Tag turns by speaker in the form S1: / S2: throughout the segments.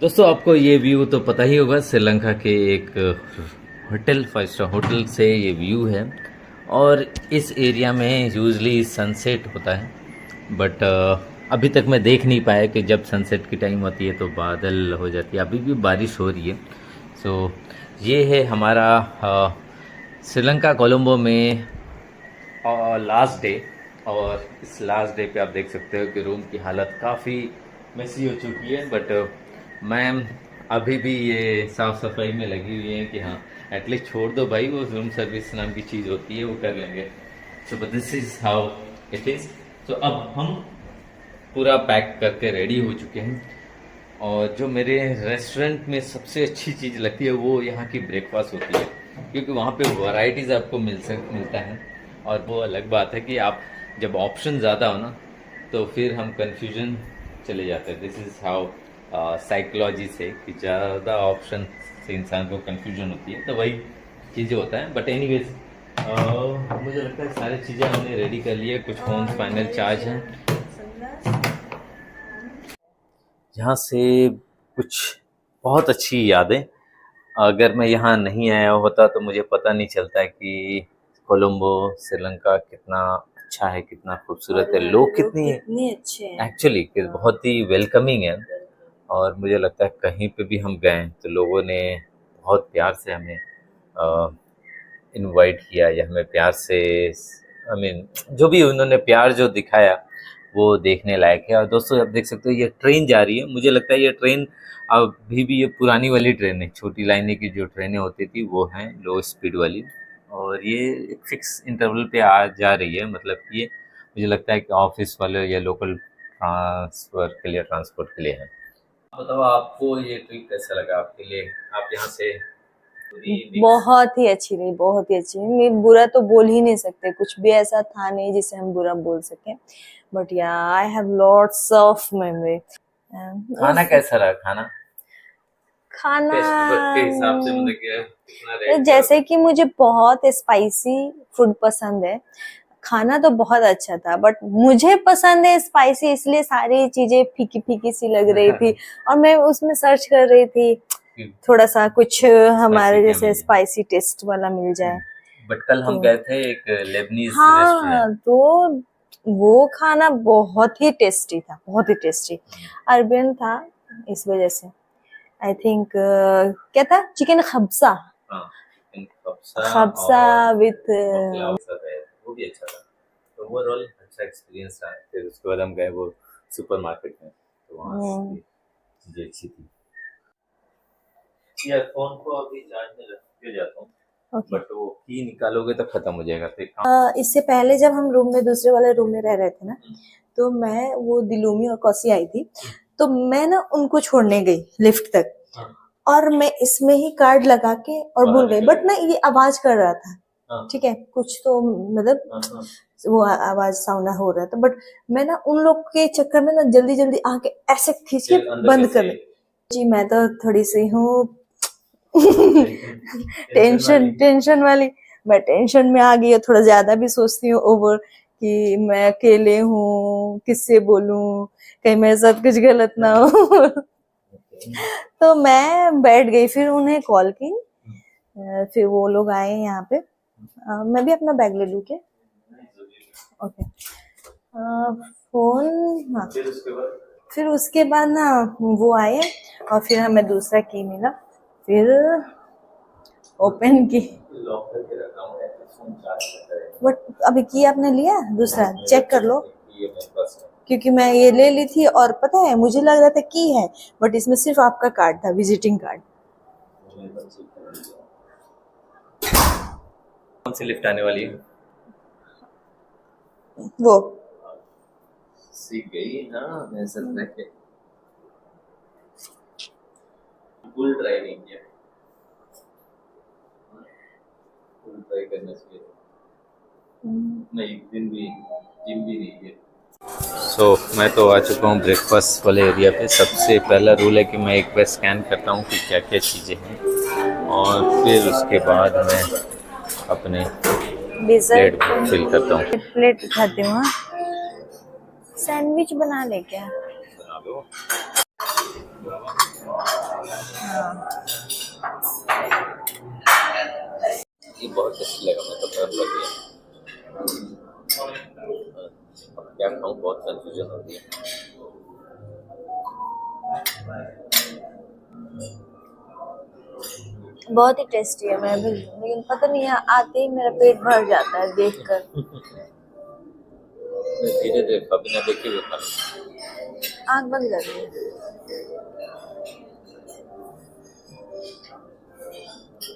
S1: दोस्तों आपको ये व्यू तो पता ही होगा, श्रीलंका के एक होटल, 5 स्टार होटल से ये व्यू है। और इस एरिया में यूजली सनसेट होता है, बट अभी तक मैं देख नहीं पाया कि जब सनसेट की टाइम होती है तो बादल हो जाती है। अभी भी बारिश हो रही है। सो ये है हमारा श्रीलंका कोलंबो में लास्ट डे। और इस लास्ट डे पे आप देख सकते हो कि रूम की हालत काफ़ी मेसी हो चुकी है, बट मैम अभी भी ये साफ़ सफाई में लगी हुई है कि हाँ एटलीस्ट छोड़ दो भाई, वो रूम सर्विस नाम की चीज़ होती है, वो कर लेंगे। So but this is how it is. तो अब हम पूरा पैक करके रेडी हो चुके हैं। और जो मेरे रेस्टोरेंट में सबसे अच्छी चीज़ लगती है वो यहाँ की ब्रेकफास्ट होती है, क्योंकि वहाँ पे वैरायटीज़ आपको मिलता है। और वो अलग बात है कि आप जब ऑप्शन ज़्यादा हो ना तो फिर हम कंफ्यूजन चले जाते हैं। दिस इज़ हाउ साइकोलॉजी से कि ज़्यादा ऑप्शन से इंसान को कंफ्यूजन होती है, तो वही चीज़ें होता है। बट एनीवेज मुझे लगता है सारी चीज़ें हमने रेडी कर ली है। कुछ फोन फाइनल चार्ज हैं यहाँ से। कुछ बहुत अच्छी यादें, अगर मैं यहाँ नहीं आया होता तो मुझे पता नहीं चलता कि कोलंबो श्रीलंका कितना अच्छा है, कितना खूबसूरत है, लोग कितने
S2: अच्छे हैं।
S1: एक्चुअली बहुत ही वेलकमिंग है। और मुझे लगता है कहीं पे भी हम गए तो लोगों ने बहुत प्यार से हमें इनवाइट किया, या हमें प्यार से आई मीन जो भी उन्होंने प्यार जो दिखाया वो देखने लायक है। और दोस्तों आप देख सकते हो ये ट्रेन जा रही है। मुझे लगता है ये ट्रेन अभी भी ये पुरानी वाली ट्रेन है, छोटी लाइनें की जो ट्रेनें होती थी वो हैं लो स्पीड वाली। और ये एक फिक्स इंटरवल पे आ जा रही है, मतलब कि ये मुझे लगता है कि ऑफिस वाले या लोकल ट्रांसफर के लिए, ट्रांसपोर्ट के लिए है। बताओ आपको ये ट्रिप कैसा लगा आपके लिए? आप यहाँ से
S2: बहुत ही अच्छी रही, बहुत ही अच्छी। मैं बुरा तो बोल ही नहीं सकते, कुछ भी ऐसा था नहीं जिसे हम बुरा बोल सके। बट या I have lots of memory.
S1: खाना कैसा रहा? खाना
S2: खाना
S1: टेस्ट बड के हिसाब से मतलब कि कितना रेट किया
S2: जैसे
S1: था?
S2: कि मुझे बहुत स्पाइसी फूड पसंद है। खाना तो बहुत अच्छा था, बट मुझे पसंद है स्पाइसी, इसलिए सारी चीजें फीकी फीकी सी लग रही थी। और मैं उसमें सर्च कर रही थी थोड़ा सा कुछ हमारे
S1: स्पाइसी क्या
S2: जैसे
S1: मिले?
S2: स्पाइसी टेस्ट वाला मिल जाए।
S1: बट कल हम
S2: तो
S1: गए थे एक लेबनीज रेस्टोरेंट।
S2: हाँ, तो वो खाना बहुत ही टेस्टी था, बहुत ही टेस्टी। अरबियन था, इस वजह से आई थिंक क्या था, चिकन खब्सा।
S1: हाँ, चिकन कब्सा
S2: खब्सा
S1: और
S2: विथ
S1: बकलावा सब है, वो भी अच्छा था। तो ओवरऑल अच्छा एक्सपीरियंस था। फिर उसके बाद हम गए वो सुपरमार्केट में, तो वहाँ से चीज़ें अच्छी थी। यार फोन को अभी चार्ज में रख के जाता हूँ,
S2: ओके।
S1: बट वो की निकालोगे तो खत्म हो जाएगा, तो एक काम।
S2: इससे पहले जब हम रूम में, दूसरे वाले रूम में रह रहे थे ना, तो मैं, वो दिलूमी और कौसी आई थी, तो मैं ना उनको छोड़ने गई लिफ्ट तक।
S1: हाँ,
S2: और मैं इसमें ही कार्ड लगा के और भूल गई, बट ना ये आवाज कर रहा था।
S1: हाँ,
S2: ठीक है, कुछ तो मतलब
S1: हाँ, हाँ,
S2: वो आवाज साउंड हो रहा था, बट मैं ना उन लोग के चक्कर में ना जल्दी जल्दी आके ऐसे खींच के
S1: फिर अंदर
S2: बंद कर
S1: कैसे?
S2: ली। जी मैं तो थोड़ी सी हूँ
S1: टेंशन
S2: टेंशन
S1: वाली?
S2: टेंशन वाली। मैं टेंशन में आ गई, थोड़ा ज्यादा भी सोचती हूँ ओवर, कि मैं अकेले हूँ, किससे बोलूं, कहीं मेरे साथ कुछ गलत ना हो। तो मैं बैठ गई, फिर उन्हें कॉल की। फिर वो लोग आए यहाँ पे। मैं भी अपना बैग ले लूँ क्या? ओके। फोन, हाँ। फिर उसके बाद ना वो आए, और फिर हमें दूसरा की मिला, फिर ओपन की। बट अभी की आपने लिया दूसरा, चेक कर लो, क्योंकि मैं ये ले ली थी और पता है मुझे लग रहा था की है, बट इसमें सिर्फ आपका कार्ड था, विजिटिंग कार्ड।
S1: कौन सी लिफ्ट आने वाली है?
S2: वो
S1: सीख गई ना मैं सब रह के। फुल ड्राइविंग किया, फुल ट्राई करना चाहिए। मैं एक दिन भी जिम भी नहीं किया। मैं तो आ चुका हूँ ब्रेकफास्ट वाले एरिया पे। सबसे पहला रूल है कि मैं एक बार स्कैन करता हूँ कि क्या क्या चीज़ें हैं, और फिर उसके बाद मैं अपने
S2: डिजर्ट
S1: प्लेट फिल करता हूँ।
S2: प्लेट उठाती हूँ। सैंडविच बना ले क्या?
S1: बना लो। ये बहुत टेस्टी लगा, मैं तो बहुत लग गया। अब क्या खाऊं, बहुत कंफ्यूजन हो रही है।
S2: बहुत ही टेस्टी है, मैं भी, लेकिन पता नहीं है, आते ही मेरा पेट भर जाता है देखकर।
S1: धीरे धीरे कभी ना देखे हुए खाना।
S2: आंख बंद कर ली।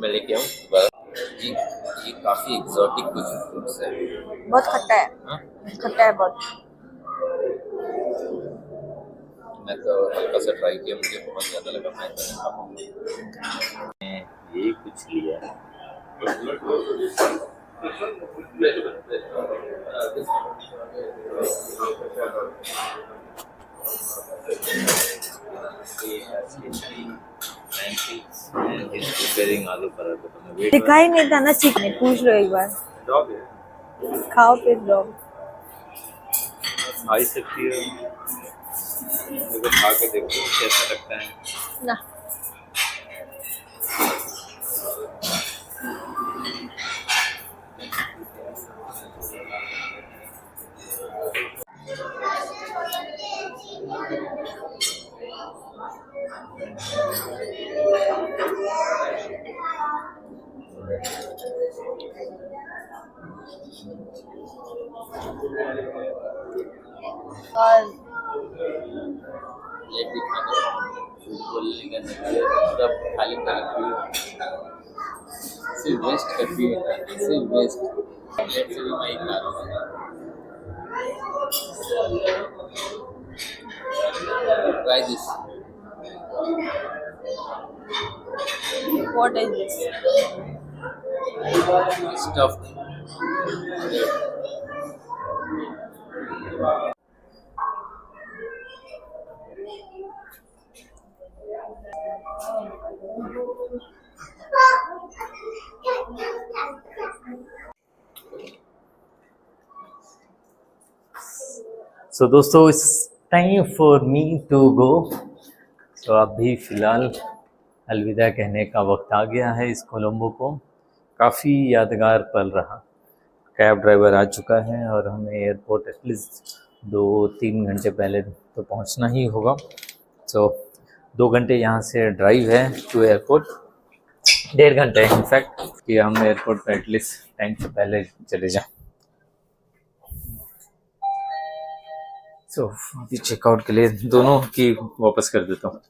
S1: मैं लेके आऊँ ये काफी एक्सोटिक कुछ फ्रूट्स है।
S2: बहुत खट्टा है।
S1: हाँ?
S2: खट्टा है बहुत।
S1: मैं तो हल्का सा ट्राई किया, मुझे बहुत ज्यादा लगा, मैं तो नहीं खा पाऊंगा। ये कुछ लिया आलू पराठा। तो मैं वेट
S2: दिखाई नहीं था ना चिकन, पूछ लो एक बार। खाओ फिर लो।
S1: खा ही सकती है, देखो खा के देखो कैसा लगता है।
S2: ना और
S1: प्लेट दिखा दो, बोलने का नतीजा सब खाली खाली सिर्फ वेस्ट करती है, सिर्फ वेस्ट। प्लेट से भी मैं ही खा रहा हूँ। Try this.
S2: What is this?
S1: Stuffed. So दोस्तों, it's time for me to go. तो अभी फ़िलहाल अलविदा कहने का वक्त आ गया है इस कोलंबो को। काफ़ी यादगार पल रहा। कैब ड्राइवर आ चुका है और हमें एयरपोर्ट एटलीस्ट 2-3 घंटे पहले तो पहुंचना ही होगा। तो 2 घंटे यहाँ से ड्राइव है टू एयरपोर्ट, 1.5 घंटे इनफैक्ट, कि हम एयरपोर्ट पर एटलीस्ट टाइम से पहले चले जाएं। सो अभी चेकआउट के लिए दोनों की वापस कर देता हूँ।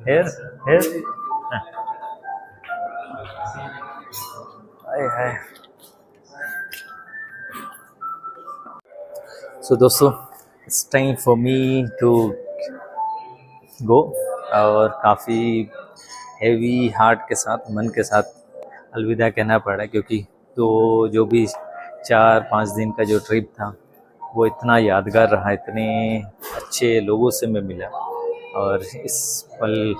S1: Here. हाय। सो दोस्तों, it's time for me to go. और काफ़ी हेवी हार्ट के साथ, मन के साथ अलविदा कहना पड़ा, क्योंकि तो जो भी 4-5 दिन का जो ट्रिप था वो इतना यादगार रहा, इतने अच्छे लोगों से मैं मिला और इस पल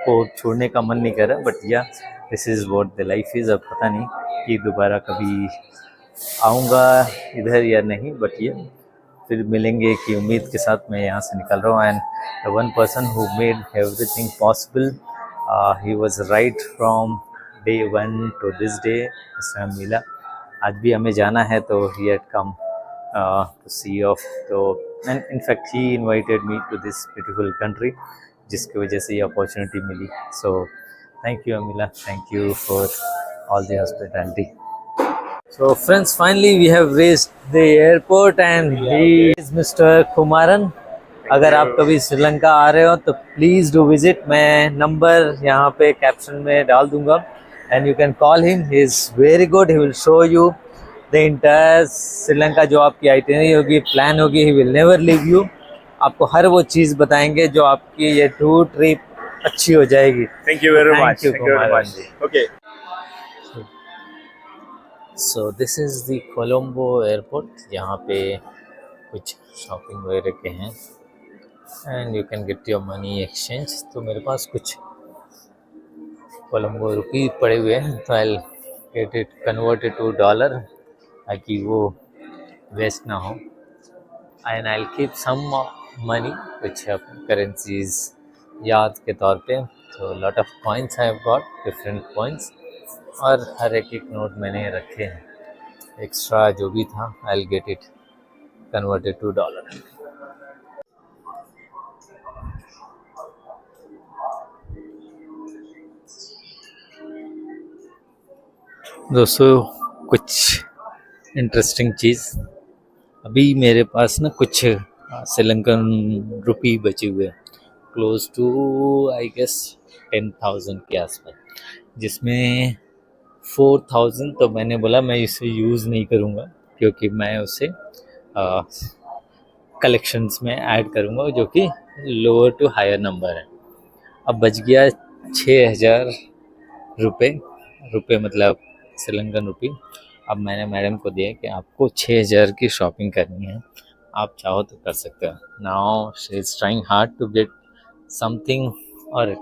S1: को छोड़ने का मन नहीं कर रहा। बट या this is what the life is. अब पता नहीं कि दोबारा कभी आऊँगा इधर या नहीं, बट ये फिर मिलेंगे की उम्मीद के साथ मैं यहाँ से निकल रहा हूँ। And the one person who made everything possible, he was right from day 1 to this day, mister Mila. आज भी हमें जाना है तो he had come to see off. तो and in fact he invited me to this beautiful country, जिसकी वजह से ये अपॉर्चुनिटी मिली। So thank you Amila, thank you for all the hospitality. So friends, finally we have reached the airport and he is Mr. Kumaran. अगर आप कभी श्रीलंका आ रहे हो तो प्लीज़ डू विजिट. मैं नंबर यहाँ पे कैप्शन में डाल दूंगा and you can call him. He is very good. He will show you the entire Sri Lanka. जो आपकी आइटिनरी होगी, प्लान होगी, he will never leave you. आपको हर वो चीज़ बताएंगे जो आपकी ये टूर ट्रिप अच्छी हो जाएगी.
S3: Thank you very much.
S1: Thank you very much.
S3: Okay.
S1: So this is the Colombo airport. यहाँ पे कुछ शॉपिंग वगैरह के हैं and you can get your money exchange. तो मेरे पास कुछ कोलंबो रुपी पड़े हुए हैं तो I get it converted to dollar ताकि वो वेस्ट ना हो. And I keep some money कुछ करेंसीज याद के तौर पे. तो lot of coins I have got, different coins, और हर एक नोट मैंने रखे हैं. एक्स्ट्रा जो भी था I get it converted to dollar. दोस्तों कुछ इंटरेस्टिंग चीज़, अभी मेरे पास ना कुछ श्रीलंकन रुपी बचे हुए हैं क्लोज टू आई गेस 10,000 के आसपास, जिसमें 4,000 तो मैंने बोला मैं इसे यूज़ नहीं करूँगा क्योंकि मैं उसे कलेक्शंस में ऐड करूँगा जो कि लोअर टू हायर नंबर है. अब बच गया 6,000 रुपये मतलब श्रीलंकन रुपी. अब मैंने मैडम को दिया कि आपको 6,000 की शॉपिंग करनी है, आप चाहो तो कर सकते हो. Now she is trying hard to get something और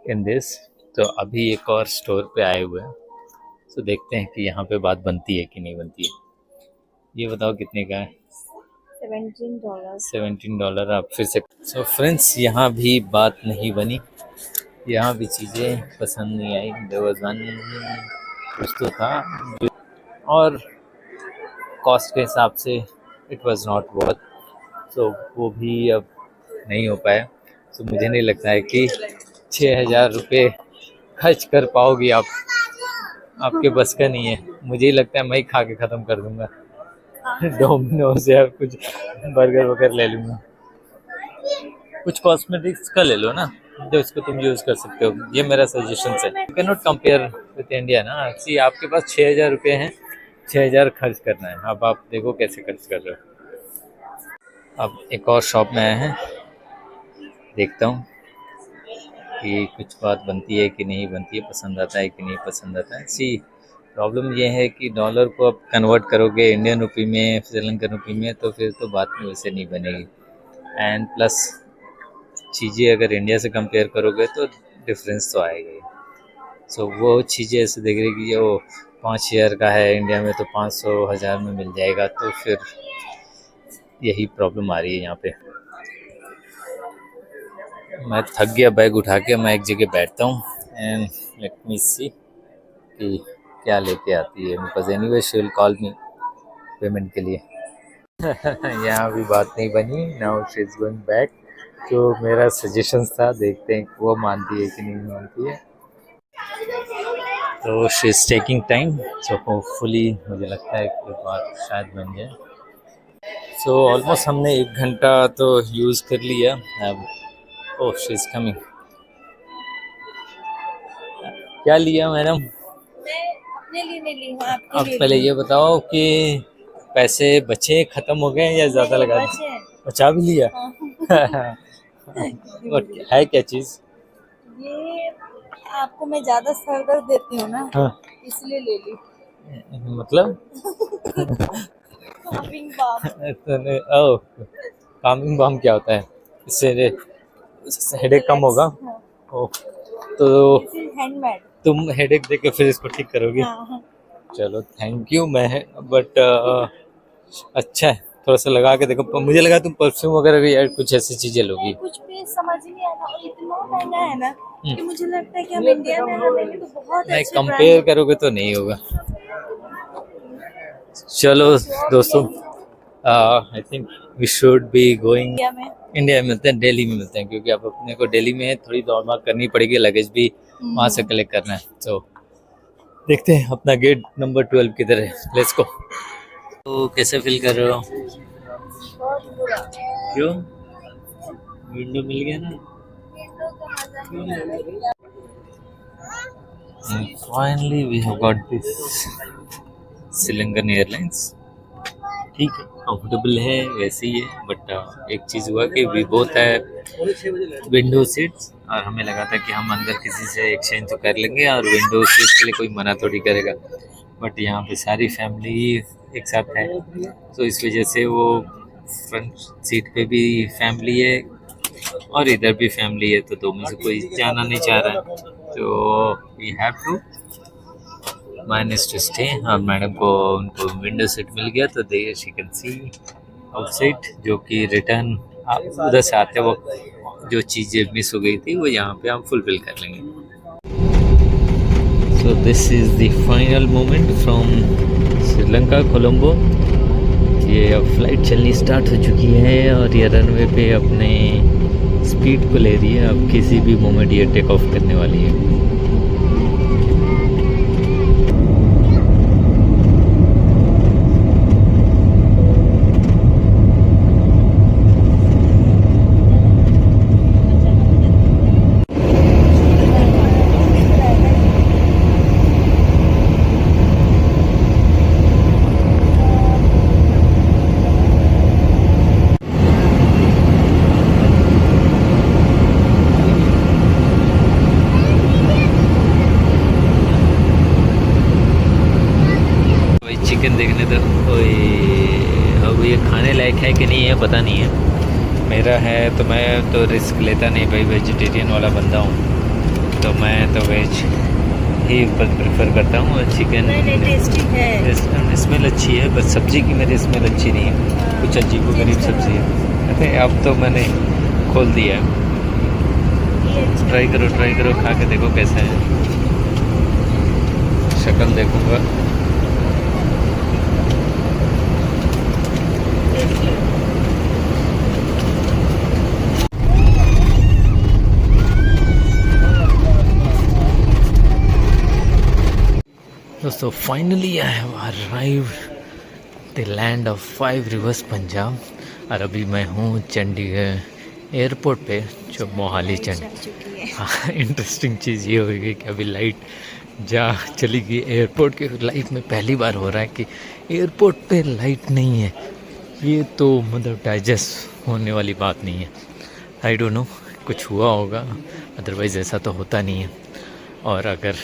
S1: इन दिस. तो अभी एक और स्टोर पे आए हुए हैं, तो देखते हैं कि यहाँ पे बात बनती है कि नहीं बनती है. ये बताओ कितने का है? $17. आप फिर से. सो फ्रेंड्स, यहाँ भी बात नहीं बनी, यहाँ भी चीज़ें पसंद नहीं आई. देयर वाज वन कुछ तो था और कॉस्ट के हिसाब से इट वाज नॉट वर्थ, तो वो भी अब नहीं हो पाया. तो मुझे नहीं लगता है कि 6,000 रुपये खर्च कर पाओगी आप, आपके बस का नहीं है. मुझे ही लगता है मैं ही खा के ख़त्म कर दूँगा डोमिनोज या कुछ बर्गर वगैरह ले लूँगा. कुछ कॉस्मेटिक्स का ले लो ना जो इसको तुम यूज़ कर सकते हो. ये मेरा सजेशन है. You can not compare with India ना. सी आपके पास 6,000 रुपये हैं, 6,000 खर्च करना है. अब आप देखो कैसे खर्च कर रहे हो. अब एक और शॉप में आए हैं, देखता हूँ कि कुछ बात बनती है कि नहीं बनती है, पसंद आता है कि नहीं पसंद आता है. सी प्रॉब्लम ये है कि डॉलर को अब कन्वर्ट करोगे इंडियन रुपी में, श्रीलंकन रुपी में, तो फिर तो बात में वैसे नहीं बनेगी. एंड प्लस चीज़ें अगर इंडिया से कंपेयर करोगे तो डिफरेंस तो आएगा ही. सो वो चीज़ें ऐसे देख रही कि वो 5,000 का है इंडिया में तो 500-1,000 में मिल जाएगा, तो फिर यही प्रॉब्लम आ रही है यहाँ पे. मैं थक गया बैग उठा के. मैं एक जगह बैठता हूँ एंड लेट मी सी कि क्या लेके आती है. Because anyway she will call me payment के लिए. यहाँ भी बात नहीं बनी. Now she is going back. जो मेरा सजेशन था, देखते हैं वो मानती है कि नहीं मानती है. तो she is taking time. So hopefully मुझे लगता है कि बात शायद बन जाए. सो ऑलमोस्ट हमने 1 घंटा तो यूज़ कर लिया. अब ओह शी इज़ कमिंग. क्या लिया मैडम?
S2: अपने लिए नहीं ली हूँ, आपके
S1: अब
S2: लिए
S1: पहले
S2: ली
S1: ये बताओ कि पैसे बचे, ख़त्म हो गए या ज़्यादा लगा
S2: हूँ।
S1: दिए?
S2: बचे हैं।
S1: बचा भी लिया.
S2: हाँ।
S1: और है क्या चीज़?
S2: ये आपको मैं ज्यादा सर दर्द देती हूँ ना,
S1: हाँ,
S2: इसलिए ले ली.
S1: मतलब
S2: Calming balm.
S1: ओह, कामिंग बाम क्या होता है? इससे हेडेक कम होगा.
S2: हाँ.
S1: ओह, तो
S2: This is handmade.
S1: तुम हेडेक दे के फिर इसको ठीक करोगी?
S2: हाँ.
S1: चलो थैंक यू. मैं बट अच्छा है, थोड़ा सा लगा के देखो. मुझे लगा तुम परफ्यूम वगैरह भी या कुछ ऐसी चीज़ें लोगी.
S2: कुछ भी समझ नहीं आता और इतना महंगा है ना कि मुझे लगता है कि हम इंडिया में हमें तो बहुत
S1: नहीं,
S2: अच्छे
S1: कंपेयर करोगे तो नहीं होगा. चलो दोस्तों, I think we should be going.
S2: India में
S1: इंडिया में मिलते हैं, दिल्ली में मिलते हैं, क्योंकि अब अपने को दिल्ली में थोड़ी दौड़ भाग करनी पड़ेगी. लगेज भी वहाँ से कलेक्ट करना है. तो देखते हैं अपना गेट नंबर 12 किधर है। Let's go. तो कैसे फील कर रहे हो? क्यों? विंडो मिल गया ना। Finally we have got this Sri Lankan airlines. ठीक है, कंफर्टेबल है वैसे ही है, बट एक चीज़ हुआ कि वी बोथ है विंडो सीट्स, और हमें लगा था कि हम अंदर किसी से एक्सचेंज तो कर लेंगे और विंडो सीट्स के लिए कोई मना थोड़ी करेगा, बट यहाँ पे सारी फैमिली एक साथ है, तो इस वजह से वो फ्रंट सीट पे भी फैमिली है और इधर भी फैमिली है, तो दो में से कोई जाना नहीं चाह रहा है, तो we have to minus to stay. और मैडम को उनको विंडो सीट मिल गया, तो they she can see outside, जो कि रिटर्न उधर से आते वक्त जो चीज़ें मिस हो गई थी वो यहाँ पे हम फुलफिल कर लेंगे। So this is the final moment from Sri Lanka Colombo. ये अब फ्लाइट चलनी स्टार्ट हो चुकी है और ये रनवे पे अपने स्पीड को ले रही है। अब किसी भी मोमेंट ये टेक ऑफ करने वाली है। चिकन देखने तो कोई अब ये खाने लायक है कि नहीं है पता नहीं है। मेरा है तो मैं तो रिस्क लेता नहीं भाई, वेजिटेरियन वाला बंदा हूँ, तो मैं तो वेज ही प्रेफर करता हूँ। और चिकन
S2: टेस्टी है,
S1: स्मेल अच्छी है, बस सब्ज़ी की मेरी स्मेल अच्छी नहीं है, कुछ अजीब गरीब सब्ज़ी है। अरे अब तो मैंने खोल दिया है, ट्राई करो खा के देखो कैसा है, शक्ल देखूँगा। दोस्तों finally I have arrived the land of 5 rivers Punjab, और अभी मैं हूँ चंडीगढ़ एयरपोर्ट पे जो मोहाली हाँ, इंटरेस्टिंग चीज़ ये होगी कि अभी लाइट चली गई एयरपोर्ट के। लाइफ में पहली बार हो रहा है कि एयरपोर्ट पे लाइट नहीं है, ये तो मतलब डाइजेस्ट होने वाली बात नहीं है। आई डोंट नो, कुछ हुआ होगा, अदरवाइज़ ऐसा तो होता नहीं है, और अगर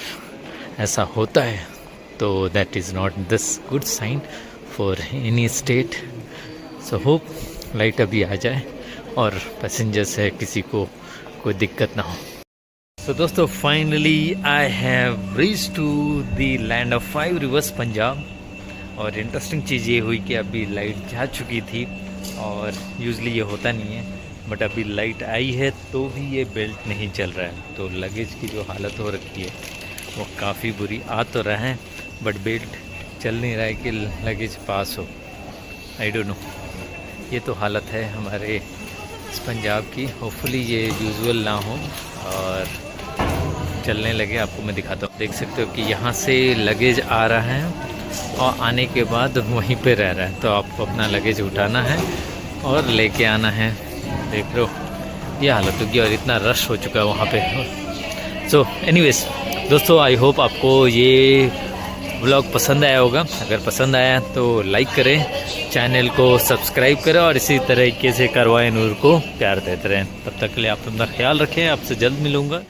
S1: ऐसा होता है तो that is not this good sign for any state. So hope light अभी आ जाए और पैसेंजर से किसी को कोई दिक्कत ना हो। तो दोस्तों finally I have reach to the land of 5 rivers Punjab, और इंटरेस्टिंग चीज़ ये हुई कि अभी लाइट जा चुकी थी, और यूजली ये होता नहीं है, बट अभी लाइट आई है तो भी ये बेल्ट नहीं चल रहा है, तो लगेज की जो हालत हो रखी है वो काफ़ी बुरी। आ तो रहा है बट बेल्ट चल नहीं रहा है कि लगेज पास हो। आई डोंट नो, ये तो हालत है हमारे इस पंजाब की। होपफुली ये यूजुअल ना हो और चलने लगे। आपको मैं दिखाता हूँ, देख सकते हो कि यहाँ से लगेज आ रहा है और आने के बाद वहीं पे रह रहा है, तो आपको अपना लगेज उठाना है और लेके आना है। देख लो ये हालत होगी, और इतना रश हो चुका है वहाँ पे। सो एनीवेज दोस्तों, आई होप आपको ये व्लॉग पसंद आया होगा। अगर पसंद आया तो लाइक करें, चैनल को सब्सक्राइब करें, और इसी तरीके से करवाएं नूर को प्यार देते रहें। तब तक के लिए आप अपना ख्याल रखें, आपसे जल्द मिलूँगा।